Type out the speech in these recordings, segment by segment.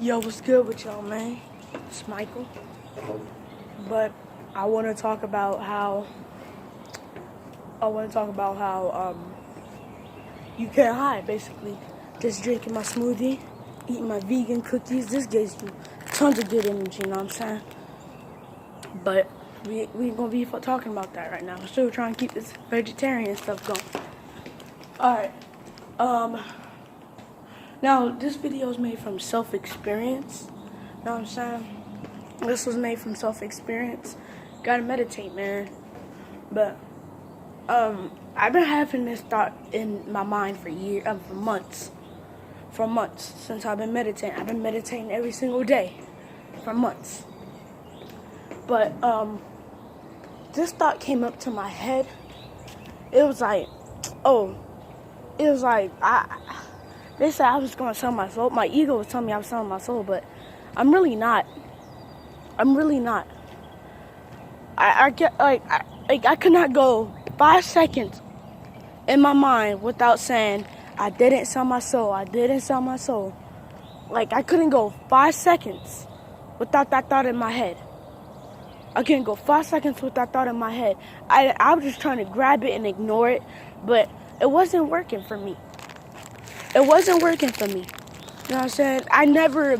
Yo, what's good with y'all, man? It's Michael. But I want to talk about how you can't hide, basically. Just drinking my smoothie, eating my vegan cookies. This gives you tons of good energy, you know what I'm saying? But we ain't gonna be talking about that right now. We're still trying to keep this vegetarian stuff going. Alright. Now, this video is made from self-experience. You know what I'm saying? This was made from self-experience. Gotta meditate, man. But, I've been having this thought in my mind for months. For months, since I've been meditating. I've been meditating every single day. For months. But, this thought came up to my head. It was like, they said I was going to sell my soul. My ego was telling me I was selling my soul, but I'm really not. I could not go 5 seconds in my mind without saying I didn't sell my soul. I didn't sell my soul. Like, I couldn't go 5 seconds without that thought in my head. I couldn't go 5 seconds with that thought in my head. I was just trying to grab it and ignore it, but it wasn't working for me. It wasn't working for me. You know what I'm saying? I never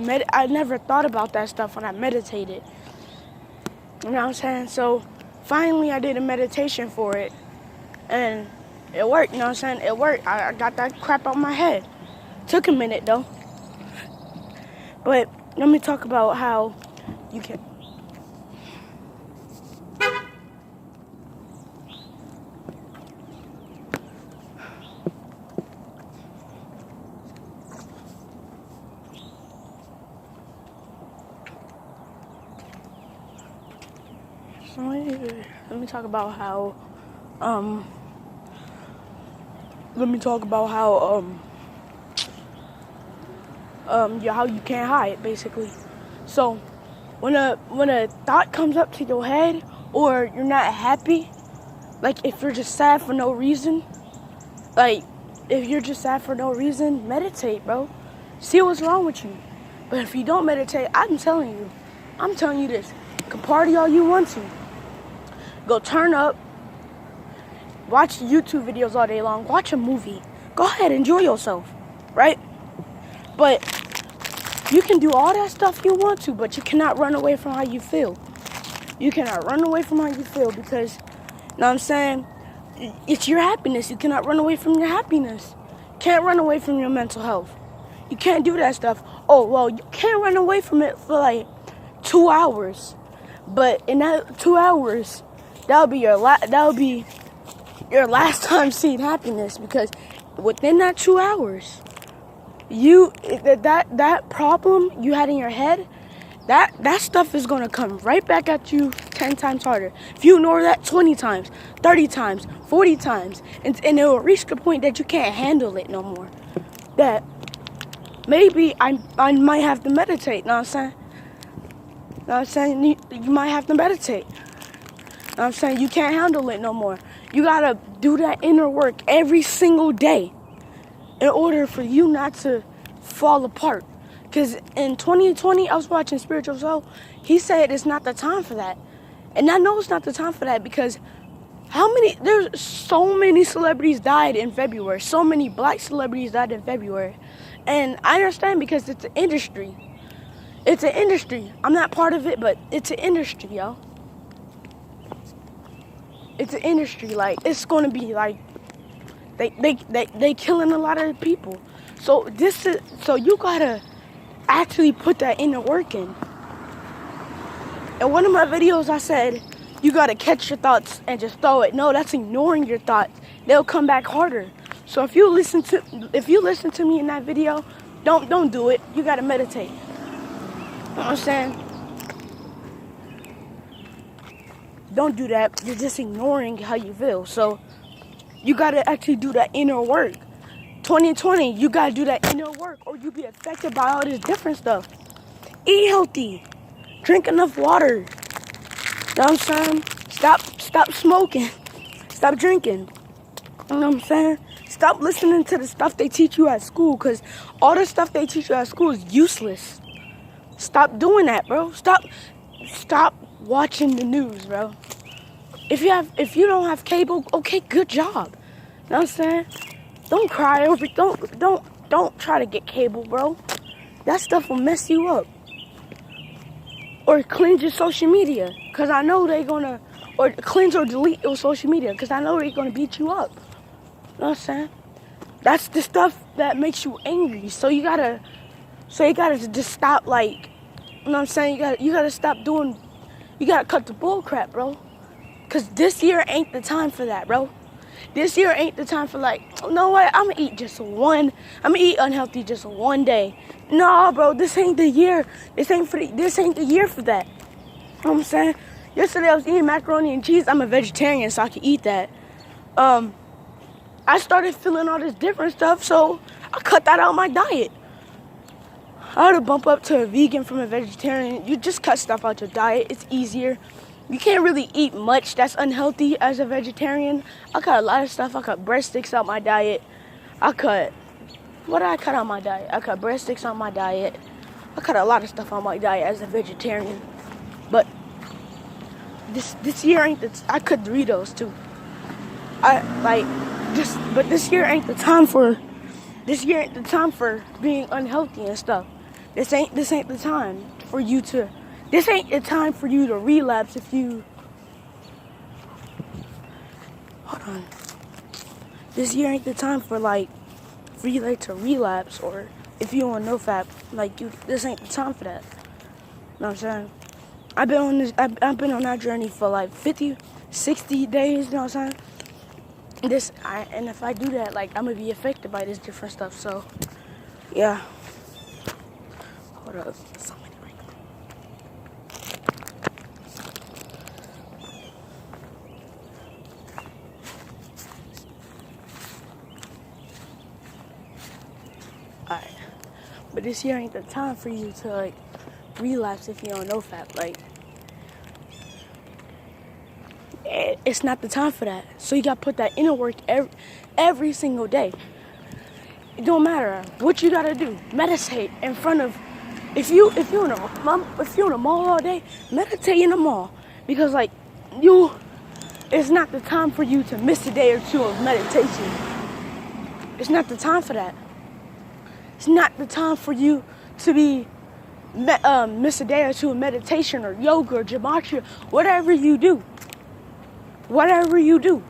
thought about that stuff when I meditated. You know what I'm saying? So finally I did a meditation for it. And it worked, you know what I'm saying? It worked. I got that crap out of my head. Took a minute though. But let me talk about how you can... Let me talk about how how you can't hide, basically. So when a thought comes up to your head, or you're not happy, like if you're just sad for no reason, meditate, bro. See what's wrong with you. But if you don't meditate, I'm telling you this. You can party all you want to. Go turn up. Watch YouTube videos all day long. Watch a movie. Go ahead, enjoy yourself, right? But you can do all that stuff you want to, but you cannot run away from how you feel. You cannot run away from how you feel because, you know what I'm saying? It's your happiness. You cannot run away from your happiness. Can't run away from your mental health. You can't do that stuff. Oh, well, you can't run away from it for like 2 hours. But in that 2 hours, that'll be your last time seeing happiness, because within that 2 hours, that problem you had in your head, that stuff is gonna come right back at you 10 times harder. If you ignore that 20 times, 30 times, 40 times, and it will reach the point that you can't handle it no more. That maybe I might have to meditate, know what I'm saying? Know what I'm saying? You might have to meditate. Know what I'm saying? You can't handle it no more. You gotta do that inner work every single day in order for you not to fall apart. Because in 2020, I was watching Spiritual Soul. He said it's not the time for that. And I know it's not the time for that because there's so many celebrities died in February. So many black celebrities died in February. And I understand because it's an industry. It's an industry. I'm not part of it, but it's an industry, yo. It's an industry. Like, it's going to be like, they killing a lot of people. So you gotta actually put that inner work in. In one of my videos, I said you gotta catch your thoughts and just throw it. No, that's ignoring your thoughts. They'll come back harder. So if you listen to me in that video, don't do it. You gotta meditate. You know what I'm saying? Don't do that. You're just ignoring how you feel. So you gotta actually do that inner work. 2020, you gotta do that inner work, or you'll be affected by all this different stuff. Eat healthy. Drink enough water. You know what I'm saying? Stop smoking. Stop drinking. You know what I'm saying? Stop listening to the stuff they teach you at school, because all the stuff they teach you at school is useless. Stop doing that, bro. Stop watching the news, bro. If you don't have cable, okay, good job. You know what I'm saying? Don't cry over it. Don't try to get cable, bro. That stuff will mess you up. Or cleanse your social media, cause I know they're gonna, or cleanse or delete your social media, cause I know they're gonna beat you up. You know what I'm saying? That's the stuff that makes you angry. So you gotta just stop, like, you know what I'm saying? You gotta stop doing, you gotta cut the bull crap, bro. Cause this year ain't the time for that, bro. This year ain't the time for, like, you know what? I'm gonna eat unhealthy just one day. No, bro, this ain't the year. This ain't the year for that. You know what I'm saying? Yesterday I was eating macaroni and cheese. I'm a vegetarian, so I can eat that. I started feeling all this different stuff, so I cut that out of my diet. I had to bump up to a vegan from a vegetarian. You just cut stuff out your diet. It's easier. You can't really eat much that's unhealthy as a vegetarian. I cut a lot of stuff. I cut breadsticks out my diet. What did I cut out my diet? I cut breadsticks out my diet. I cut a lot of stuff on my diet as a vegetarian. But this year ain't I cut Doritos too. But this year ain't the time for being unhealthy and stuff. This ain't the time for you to relapse if you hold on. This year ain't the time for you to relapse, or if you on NoFap, this ain't the time for that. You know what I'm saying? I've been on that journey for like 50, 60 days, you know what I'm saying? And if I do that, like, I'm gonna be affected by this different stuff, so yeah. Hold up. Somebody right there. Alright. But this year ain't the time for you to, like, relapse if you don't know FAP. Like, it's not the time for that. So you gotta put that inner work every single day. It don't matter what you gotta do. Meditate in front of, if you're in a mall all day, meditate in the mall, because it's not the time for you to miss a day or two of meditation. It's not the time for that. It's not the time for you to be miss a day or two of meditation or yoga or gematria, whatever you do. Whatever you do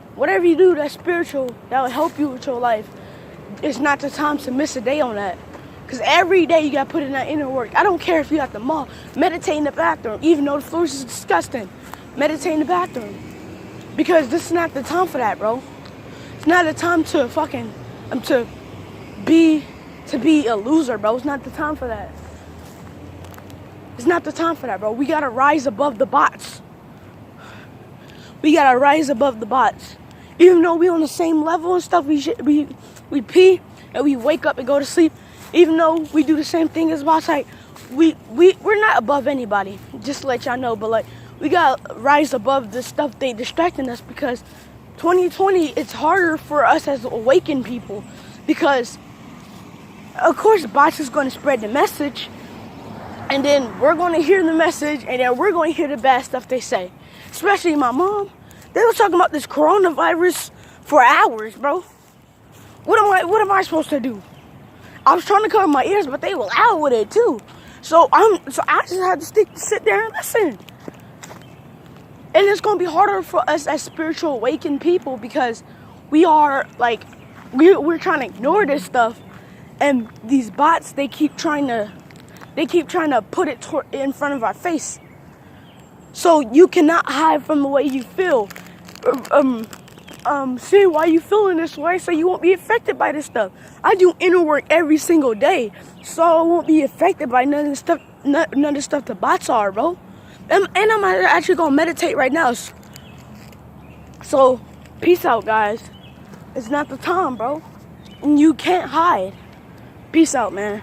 that's spiritual, that will help you with your life, it's not the time to miss a day on that. Because every day you got to put in that inner work. I don't care if you're at the mall, meditate in the bathroom, even though the floors is disgusting. Meditate in the bathroom. Because this is not the time for that, bro. It's not the time to to be a loser, bro. It's not the time for that. It's not the time for that, bro. We got to rise above the bots. We gotta rise above the bots. Even though we on the same level and stuff, we pee and we wake up and go to sleep. Even though we do the same thing as bots, like we're not above anybody. Just to let y'all know, but we gotta rise above the stuff they distracting us, because 2020 it's harder for us as awakened people, because of course bots is gonna spread the message, and then we're gonna hear the message, and then we're gonna hear the bad stuff they say. Especially my mom. They were talking about this coronavirus for hours, bro. What am I supposed to do? I was trying to cover my ears, but they were loud with it too. So I just had to sit there and listen. And it's gonna be harder for us as spiritual awakened people, because we are we're trying to ignore this stuff, and these bots they keep trying to put it in front of our face. So you cannot hide from the way you feel. See why you feeling this way, so you won't be affected by this stuff. I do inner work every single day, so I won't be affected by none of the stuff the bots are, bro. And I'm actually gonna meditate right now. So peace out, guys. It's not the time, bro. And you can't hide. Peace out, man.